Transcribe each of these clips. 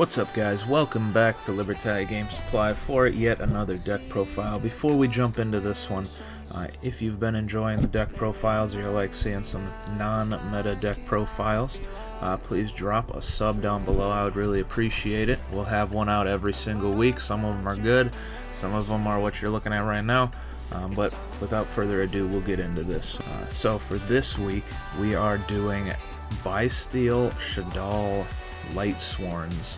What's up, guys? Welcome back to Libertad Game Supply for yet another deck profile. Before we jump into this one, if you've been enjoying the deck profiles or you like seeing some non-meta deck profiles, please drop a sub down below. I would really appreciate it. We'll have one out every single week. Some of them are good, some of them are what you're looking at right now. But without further ado, we'll get into this. So for this week, we are doing Bystial, Shaddoll, Lightsworns.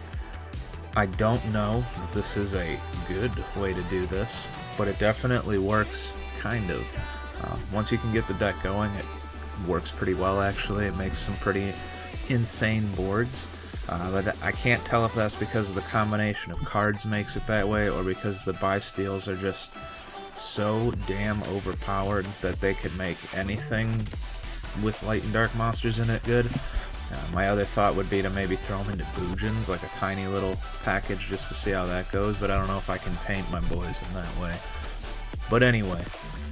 I don't know if this is a good way to do this, but it definitely works, kind of. Once you can get the deck going, it works pretty well, actually. It makes some pretty insane boards. But I can't tell if that's because of the combination of cards makes it that way, or because the Bystials are just so damn overpowered that they could make anything with light and dark monsters in it good. My other thought would be to maybe throw them into Boojins, like a tiny little package, just to see how that goes, but I don't know if I can taint my boys in that way. But anyway,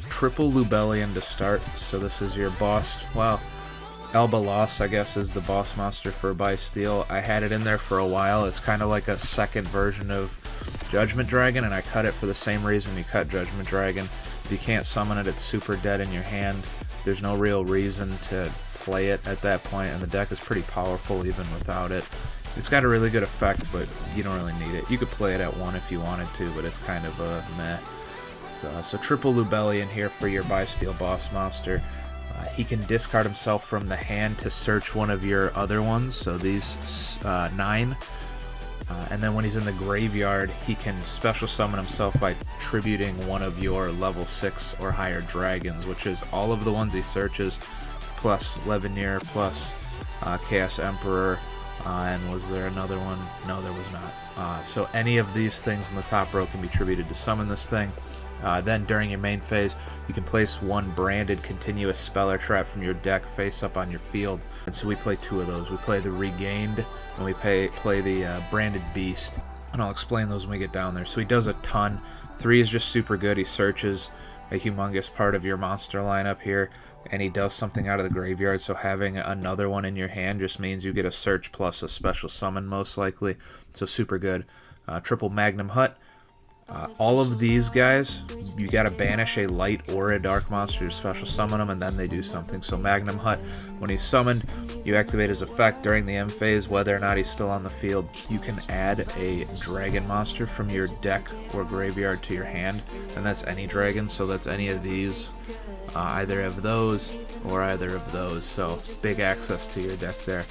triple Lubellion to start, so this is your boss. Well, Elbalos, I guess, is the boss monster for Bystial. I had it in there for a while. It's kind of like a second version of Judgment Dragon, and I cut it for the same reason you cut Judgment Dragon. If you can't summon it, it's super dead in your hand. There's no real reason to play it at that point, and the deck is pretty powerful even without it. It's got a really good effect, but you don't really need it. You could play it at 1 if you wanted to, but it's kind of a meh. So triple Lubellion here for your Bystial boss monster. He can discard himself from the hand to search one of your other ones, so these 9. And then when he's in the graveyard, he can special summon himself by tributing one of your level 6 or higher dragons, which is all of the ones he searches, plus Levenir, plus Chaos Emperor, and was there another one? No, there was not. So any of these things in the top row can be tributed to summon this thing. Then during your main phase, you can place one branded continuous spell or trap from your deck face up on your field. And so we play 2 of those. We play the Regained, and we play the Branded Beast. And I'll explain those when we get down there. So he does a ton. 3 is just super good. He searches a humongous part of your monster lineup here, and he does something out of the graveyard, so having another one in your hand just means you get a search plus a special summon, most likely. So super good. Triple Magnum Hut. All of these guys, you gotta banish a light or a dark monster to special summon them, and then they do something. So Magnum Hut, when he's summoned, you activate his effect during the end phase, whether or not he's still on the field. You can add a dragon monster from your deck or graveyard to your hand, and that's any dragon, so that's any of these, either of those or either of those, so big access to your deck there.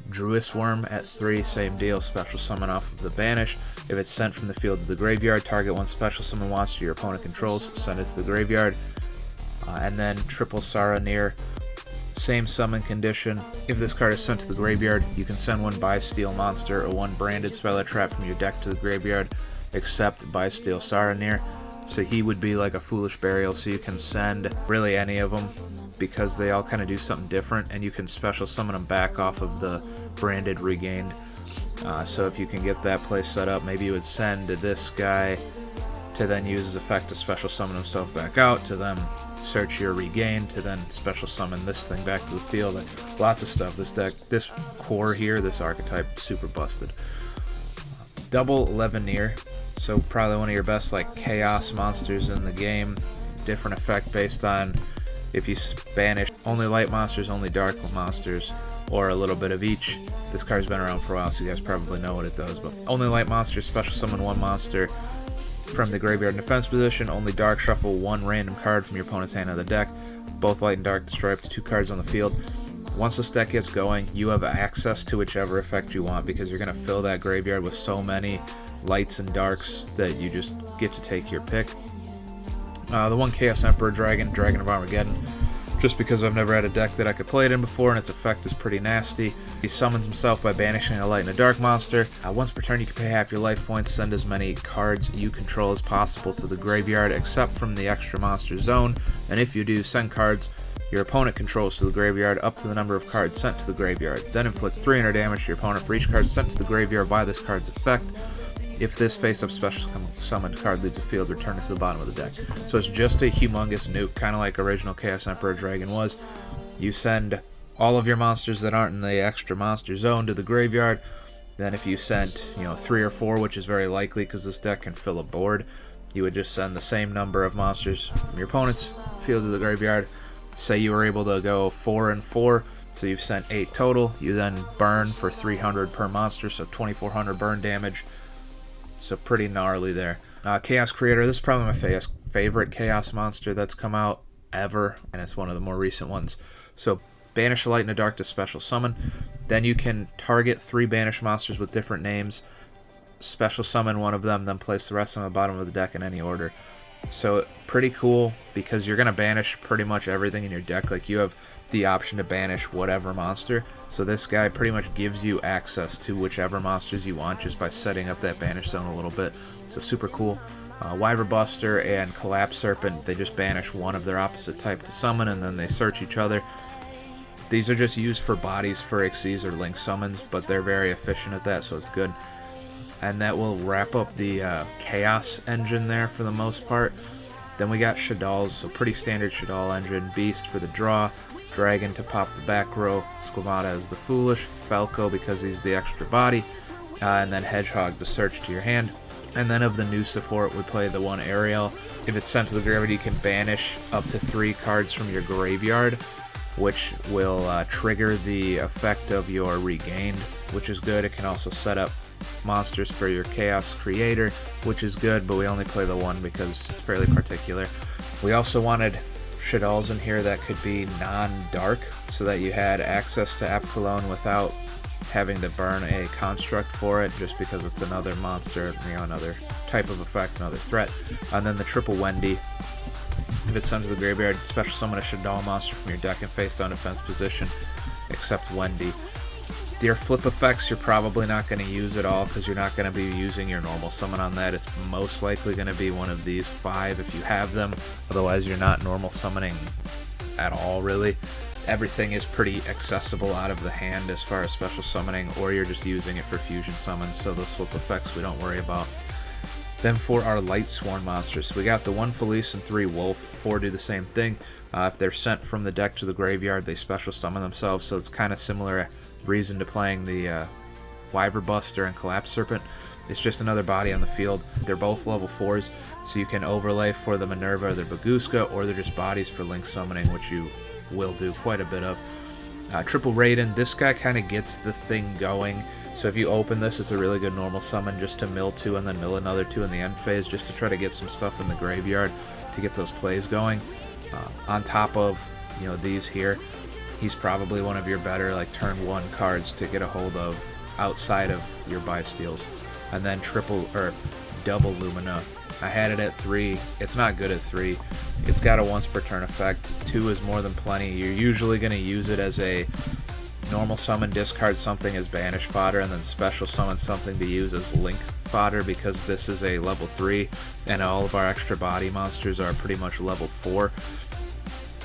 Druisworm at 3, same deal, special summon off of the banish. If it's sent from the field to the graveyard, target one special summon monster your opponent controls, send it to the graveyard. And then triple Saranir, same summon condition. If this card is sent to the graveyard, you can send one Bystial monster or one branded spell or trap from your deck to the graveyard, except Bystial Saranir. So he would be like a Foolish Burial, so you can send really any of them, because they all kind of do something different, and you can special summon them back off of the branded Regained. So if you can get that play set up, maybe you would send this guy to then use his effect to special summon himself back out, to then search your Regained, to then special summon this thing back to the field. Lots of stuff. This deck, this core here, this archetype, super busted. Double Levenir, so probably one of your best like chaos monsters in the game. Different effect based on if you banish only light monsters, only dark monsters, or a little bit of each. This card's been around for a while, so you guys probably know what it does. But only light monsters, special summon one monster from the graveyard in defense position. Only dark, shuffle one random card from your opponent's hand of the deck. Both light and dark destroy up to 2 cards on the field. Once this deck gets going, you have access to whichever effect you want, because you're going to fill that graveyard with so many lights and darks that you just get to take your pick. The one Chaos Emperor Dragon of Armageddon, just because I've never had a deck that I could play it in before, and its effect is pretty nasty. He summons himself by banishing a light and a dark monster. Once per turn, you can pay half your life points, send as many cards you control as possible to the graveyard, except from the extra monster zone, and if you do, send cards your opponent controls to the graveyard up to the number of cards sent to the graveyard. Then inflict 300 damage to your opponent for each card sent to the graveyard by this card's effect. If this face-up special summoned card leaves the field, return it to the bottom of the deck. So it's just a humongous nuke, kind of like original Chaos Emperor Dragon was. You send all of your monsters that aren't in the extra monster zone to the graveyard, Then if you sent, 3 or 4, which is very likely because this deck can fill a board, you would just send the same number of monsters from your opponent's field to the graveyard. Say you were able to go 4 and 4, so you've sent 8 total. You then burn for 300 per monster, so 2400 burn damage. So pretty gnarly there. Chaos Creator, this is probably my favorite Chaos monster that's come out ever, and it's one of the more recent ones. So banish a light and a dark to special summon. Then you can target 3 banished monsters with different names, special summon one of them, then place the rest on the bottom of the deck in any order. So pretty cool, because you're going to banish pretty much everything in your deck. Like, you have the option to banish whatever monster, so this guy pretty much gives you access to whichever monsters you want just by setting up that banish zone a little bit. So super cool. Wyver Buster and Collapse Serpent, they just banish one of their opposite type to summon, and then they search each other. These are just used for bodies for Xyz or Link summons, but they're very efficient at that, so it's good. And that will wrap up the Chaos engine there for the most part. Then we got Shaddolls, so pretty standard Shaddoll engine. Beast for the draw, Dragon to pop the back row, Squamata as the Foolish, Falco because he's the extra body, and then Hedgehog to search to your hand. And then of the new support, we play the one Ariel. If it's sent to the graveyard, you can banish up to 3 cards from your graveyard, which will trigger the effect of your Regained, which is good. It can also set up monsters for your Chaos Creator, which is good, but we only play the one because it's fairly particular. We also wanted Shaddolls in here that could be non-dark, so that you had access to App Cologne without having to burn a construct for it, just because it's another monster, another type of effect, another threat. And then the triple Wendy. If it's sent to the graveyard, special summon a Shaddoll monster from your deck and face down defense position, except Wendy. Your flip effects, you're probably not going to use at all, because you're not going to be using your normal summon on that. It's most likely going to be one of these 5 if you have them. Otherwise, you're not normal summoning at all, really. Everything is pretty accessible out of the hand as far as special summoning, or you're just using it for fusion summons, so those flip effects we don't worry about. Then for our Lightsworn monsters, we got the 1 Felice and 3 Wolf. 4 do the same thing. If they're sent from the deck to the graveyard, they special summon themselves, so it's kind of similar reason to playing the Wyver Buster and Collapse Serpent. It's just another body on the field. They're both level 4s, so you can overlay for the Minerva or the Baguska, or they're just bodies for Link summoning, which you will do quite a bit of. Triple Raiden, this guy kind of gets the thing going. So if you open this, it's a really good normal summon just to mill 2 and then mill another 2 in the end phase, just to try to get some stuff in the graveyard to get those plays going. On top of these here, he's probably one of your better turn 1 cards to get a hold of outside of your Bystials. And then double Lumina. I had it at 3. It's not good at 3. It's got a once per turn effect. 2 is more than plenty. You're usually going to use it as a normal summon, discard something as banish fodder, and then special summon something to use as Link fodder, because this is a level 3 and all of our extra body monsters are pretty much level 4.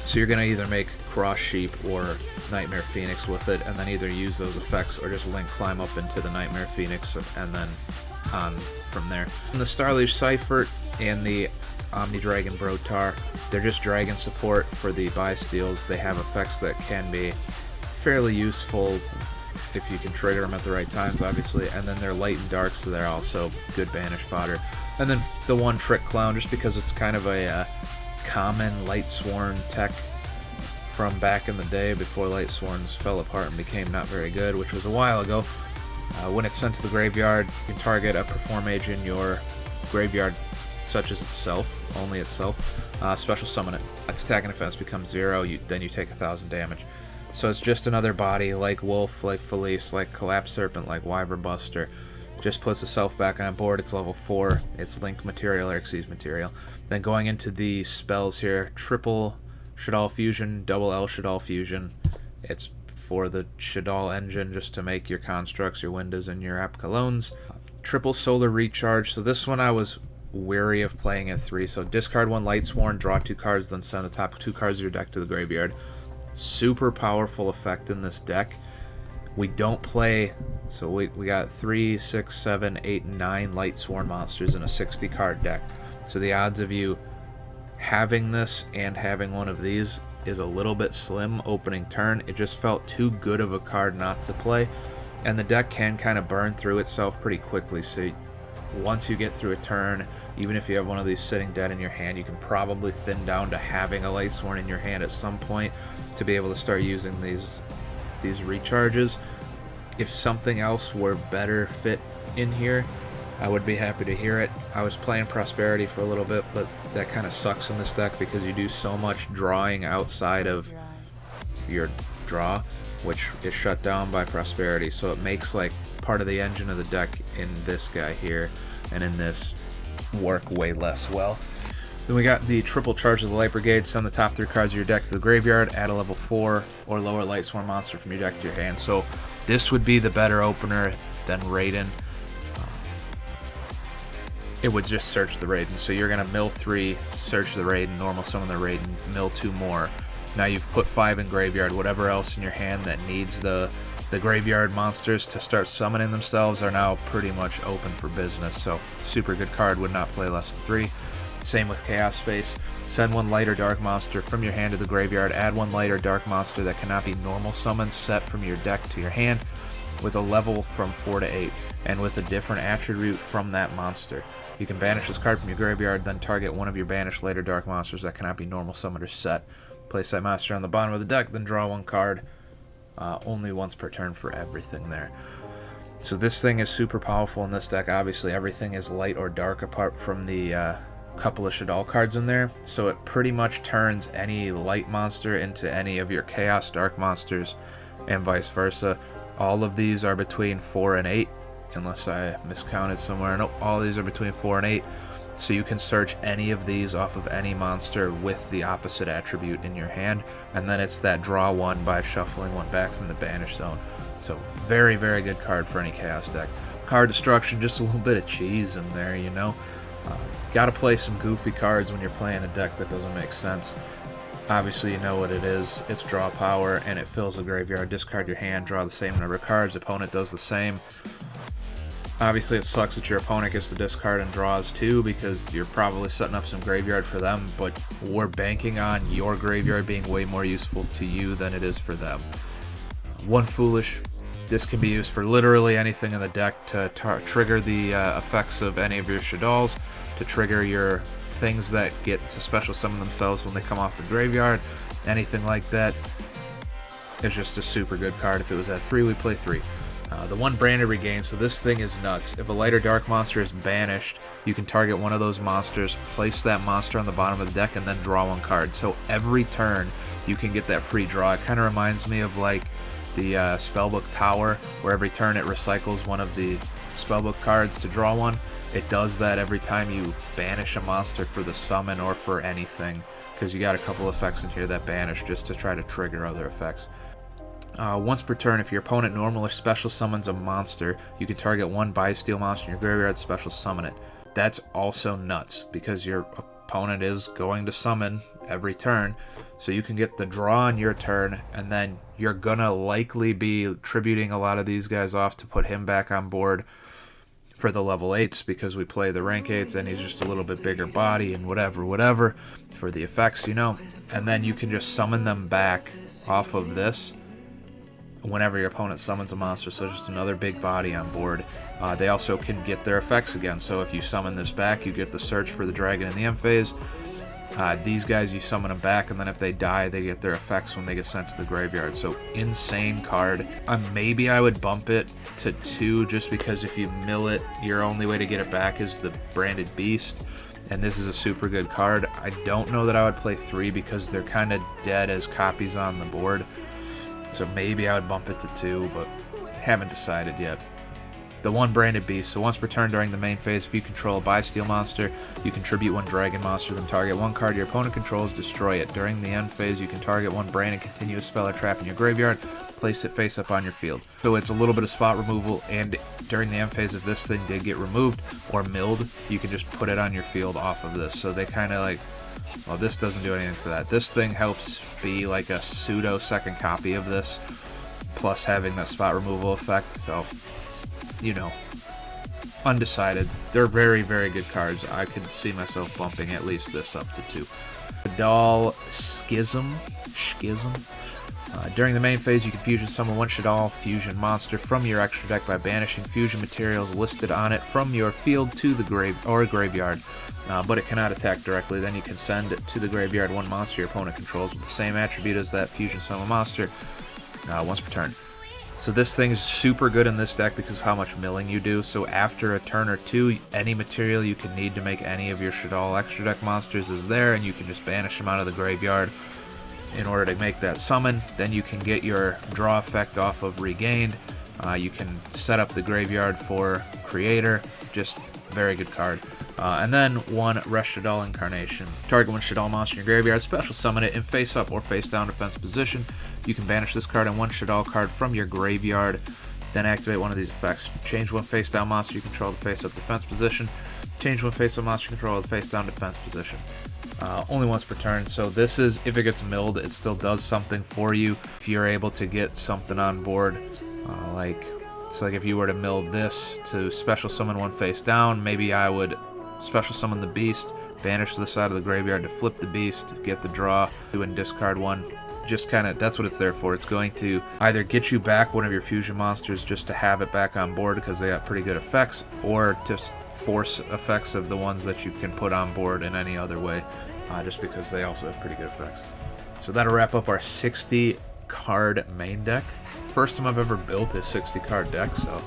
So you're going to either make Cross Sheep or Nightmare Phoenix with it, and then either use those effects or just Link climb up into the Nightmare Phoenix and then on from there. And the Starliege Seifert and the Omni Dragon Brotar, they're just dragon support for the Bystials. They have effects that can be fairly useful if you can trigger them at the right times, obviously. And then they're light and dark, so they're also good banish fodder. And then the one Trick Clown, just because it's kind of a common Lightsworn tech from back in the day before Lightsworns fell apart and became not very good, which was a while ago. When it's sent to the graveyard, you can target a Perform Mage in your graveyard, such as itself, only itself. Special summon it. Its attack and defense becomes 0, then you take 1000 damage. So it's just another body like Wolf, like Felice, like Collapse Serpent, like Wyver Buster. Just puts itself back on board. It's level 4. It's Link material or Xyz material. Then going into the spells here, triple Shaddoll Fusion, double L Shaddoll Fusion. It's for the Shaddoll engine, just to make your constructs, your windows, and your app colognes. Triple Solar Recharge. So this one I was wary of playing at 3. So discard 1 Lightsworn, draw 2 cards, then send the top 2 cards of your deck to the graveyard. Super powerful effect in this deck. We don't play, so we got 3, 6, 7, 8, 9 Lightsworn monsters in a 60 card deck. So the odds of you having this and having one of these is a little bit slim opening turn. It just felt too good of a card not to play. and the deck can kind of burn through itself pretty quickly. So once you get through a turn, even if you have one of these sitting dead in your hand, you can probably thin down to having a Lightsworn in your hand at some point to be able to start using these recharges. If something else were better fit in here, I would be happy to hear it. I was playing Prosperity for a little bit, but that kind of sucks in this deck because you do so much drawing outside of your draw, which is shut down by Prosperity. So it makes like part of the engine of the deck in this guy here and in this work way less well. Then we got the triple charge of the Light Brigade. Send the top 3 cards of your deck to the graveyard, add a level 4 or lower Lightsworn monster from your deck to your hand. So this would be the better opener than Raiden. It would just search the Raiden. So you're going to mill 3, search the Raiden, normal summon the Raiden, mill 2 more. Now you've put 5 in graveyard. Whatever else in your hand that needs the graveyard monsters to start summoning themselves are now pretty much open for business. So super good card, would not play less than 3. Same with Chaos Space. Send 1 light or dark monster from your hand to the graveyard. Add 1 light or dark monster that cannot be normal summoned set from your deck to your hand with a level from 4 to 8 and with a different attribute from that monster. You can banish this card from your graveyard, then target one of your banished light or dark monsters that cannot be normal summoned or set. Place that monster on the bottom of the deck, then draw 1 card. Only once per turn for everything there. So this thing is super powerful in this deck. Obviously everything is light or dark apart from the couple of Shaddoll cards in there, so it pretty much turns any light monster into any of your Chaos Dark monsters and vice versa. All of these are between 4 and 8, unless I miscounted somewhere. Nope, all these are between 4 and 8, so you can search any of these off of any monster with the opposite attribute in your hand, and then it's that draw 1 by shuffling 1 back from the banish zone. So very, very good card for any Chaos deck. Card destruction, just a little bit of cheese in there, you know. Got to play some goofy cards when you're playing a deck that doesn't make sense. Obviously, you know what it is. It's draw power, and it fills the graveyard. Discard your hand, draw the same number of cards. Opponent does the same. Obviously, it sucks that your opponent gets to discard and draws too, because you're probably setting up some graveyard for them, but we're banking on your graveyard being way more useful to you than it is for them. One foolish. This can be used for literally anything in the deck to trigger the effects of any of your Shaddolls, to trigger your things that get to special summon themselves when they come off the graveyard, anything like that. It's just a super good card. If it was at 3, we play 3. The 1 Branded Regain, so this thing is nuts. If a light or dark monster is banished, you can target one of those monsters, place that monster on the bottom of the deck, and then draw 1 card. So every turn, you can get that free draw. It kind of reminds me of like the Spellbook Tower, where every turn it recycles one of the Spellbook cards to draw 1. It does that every time you banish a monster for the summon or for anything, because you got a couple effects in here that banish just to try to trigger other effects. Once per turn, if your opponent normal or special summons a monster, you can target 1 Bystial monster in your graveyard, special summon it. That's also nuts, because your opponent is going to summon every turn, so you can get the draw on your turn, and then you're gonna likely be tributing a lot of these guys off to put him back on board for the level 8s, because we play the rank 8s and he's just a little bit bigger body and whatever for the effects, you know, and then you can just summon them back off of this whenever your opponent summons a monster, so just another big body on board. They also can get their effects again, so if you summon this back, you get the search for the dragon in the end phase. These guys, you summon them back, and then if they die, they get their effects when they get sent to the graveyard. So insane card. Maybe I would bump it to 2, just because if you mill it, your only way to get it back is the Branded Beast, and this is a super good card. I don't know that I would play 3, because they're kind of dead as copies on the board. So maybe I would bump it to 2, but haven't decided yet. The 1 Branded Beast, so once per turn during the main phase, if you control a Bystial monster, you contribute 1 Dragon monster, then target 1 card your opponent controls, destroy it. During the end phase, you can target 1 Branded continuous spell or trap in your graveyard, place it face up on your field. So it's a little bit of spot removal, and during the end phase, if this thing did get removed or milled, you can just put it on your field off of this. So they kind of like, well, this doesn't do anything for that. This thing helps be like a pseudo second copy of this, plus having that spot removal effect. So, you know, undecided. They're very, very good cards. I could see myself bumping at least this up to 2. Shaddoll Schism. During the main phase, you can fusion summon one Shaddoll fusion monster from your extra deck by banishing fusion materials listed on it from your field to the graveyard, but it cannot attack directly. Then you can send to the graveyard one monster your opponent controls with the same attribute as that fusion summon monster once per turn. So this thing's super good in this deck because of how much milling you do. So after a turn or two, any material you can need to make any of your Shaddoll extra deck monsters is there, and you can just banish them out of the graveyard in order to make that summon. Then you can get your draw effect off of Regained. You can set up the graveyard for Creator. Just very good card. And then one Shaddoll Incarnation. Target one Shaddoll monster in your graveyard, special summon it in face up or face down defense position. You can banish this card and one Shaddoll card from your graveyard. Then activate one of these effects. Change one face down monster you control to face up defense position. Change one face up monster you control to face down defense position. Only once per turn, so this is, if it gets milled, it still does something for you. If you're able to get something on board, like if you were to mill this to special summon one face down, maybe I would special summon the beast, banish to the side of the graveyard to flip the beast, get the draw, and discard one. Just kind of, that's what it's there for. It's going to either get you back one of your fusion monsters just to have it back on board because they got pretty good effects, or just force effects of the ones that you can put on board in any other way, just because they also have pretty good effects. So that'll wrap up our 60 card main deck. First time I've ever built a 60 card deck, so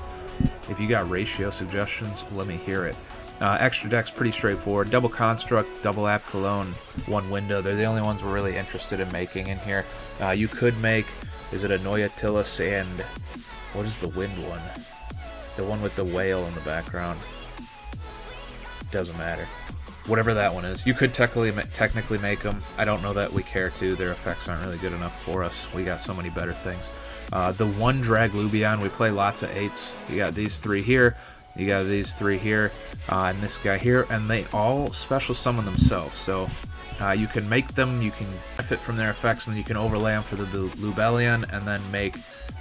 if you got ratio suggestions, let me hear it. Extra deck's pretty straightforward. Double Construct, Double App Cologne, one Window. They're the only ones we're really interested in making in here. You could make, is it a Noyatilis and, what is the wind one? The one with the whale in the background. Doesn't matter. Whatever that one is. You could technically make them. I don't know that we care to. Their effects aren't really good enough for us. We got so many better things. The one Drag Lubion, we play lots of 8s. You got these 3 here. You got these 3 here, and this guy here, and they all special summon themselves. So you can make them, you can benefit from their effects, and you can overlay them for the Lubellion, and then make,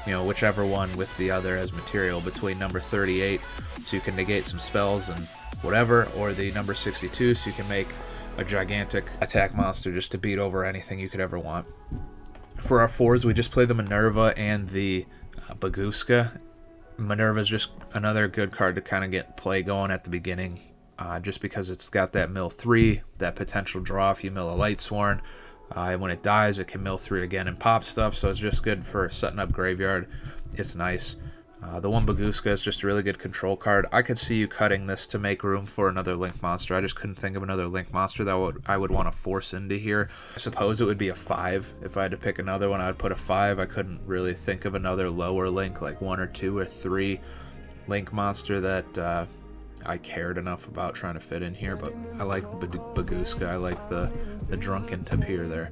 whichever one with the other as material between number 38, so you can negate some spells and whatever, or the number 62, so you can make a gigantic attack monster just to beat over anything you could ever want. For our 4s, we just play the Minerva and the Baguska. Minerva is just another good card to kind of get play going at the beginning, just because it's got that mill 3, that potential draw if you mill a Lightsworn, and when it dies it can mill 3 again and pop stuff, so it's just good for setting up graveyard. It's nice. The one Baguska is just a really good control card. I could see you cutting this to make room for another Link monster. I just couldn't think of another Link monster that I would want to force into here. I suppose it would be a 5. If I had to pick another one, I would put a 5. I couldn't really think of another lower Link, like 1 or 2 or 3 Link monster that I cared enough about trying to fit in here, but I like the Baguska. I like the Drunken Tapir there.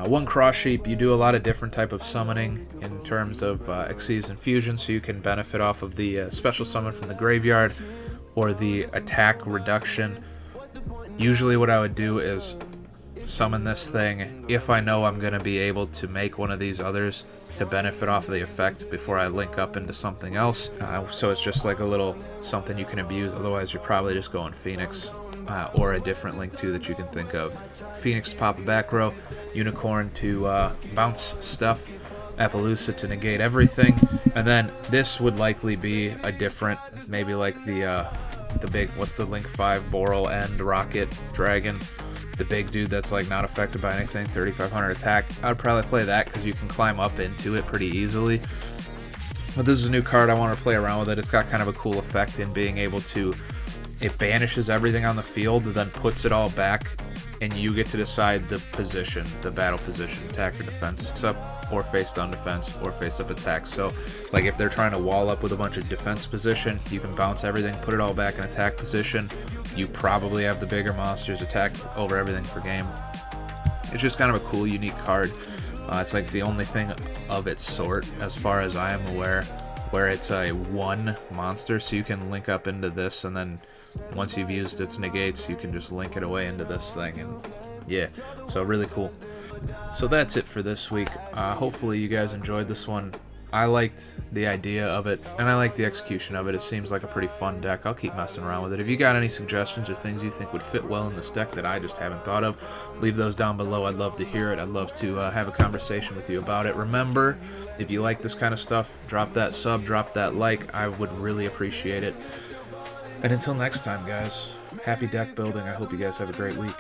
One Cross Sheep, you do a lot of different type of summoning in terms of Xyz and Fusion, so you can benefit off of the special summon from the graveyard or the attack reduction. Usually what I would do is summon this thing if I know I'm going to be able to make one of these others to benefit off of the effect before I link up into something else. So it's just like a little something you can abuse, otherwise you're probably just going Phoenix. Or a different Link too that you can think of. Phoenix to pop a back row, Unicorn to bounce stuff, Appaloosa to negate everything, and then this would likely be a different, maybe like the big, what's the Link 5 Boral End Rocket Dragon, the big dude that's like not affected by anything, 3500 attack. I would probably play that because you can climb up into it pretty easily. But this is a new card, I want to play around with it. It's got kind of a cool effect in being able to, it banishes everything on the field, then puts it all back, and you get to decide the position, the battle position, attack or defense. It's up or face down defense or face up attack. So like if they're trying to wall up with a bunch of defense position, you can bounce everything, put it all back in attack position. You probably have the bigger monsters attack over everything for game. It's just kind of a cool, unique card. It's like the only thing of its sort, as far as I am aware, where it's a 1 monster, so you can link up into this, and then once you've used its negates, you can just link it away into this thing, and yeah, so really cool. So that's it for this week. Hopefully you guys enjoyed this one. I liked the idea of it, and I like the execution of it. It seems like a pretty fun deck. I'll keep messing around with it. If you got any suggestions or things you think would fit well in this deck that I just haven't thought of, leave those down below. I'd love to hear it. I'd love to have a conversation with you about it. Remember, if you like this kind of stuff, drop that sub, drop that like. I would really appreciate it. And until next time, guys, happy deck building. I hope you guys have a great week.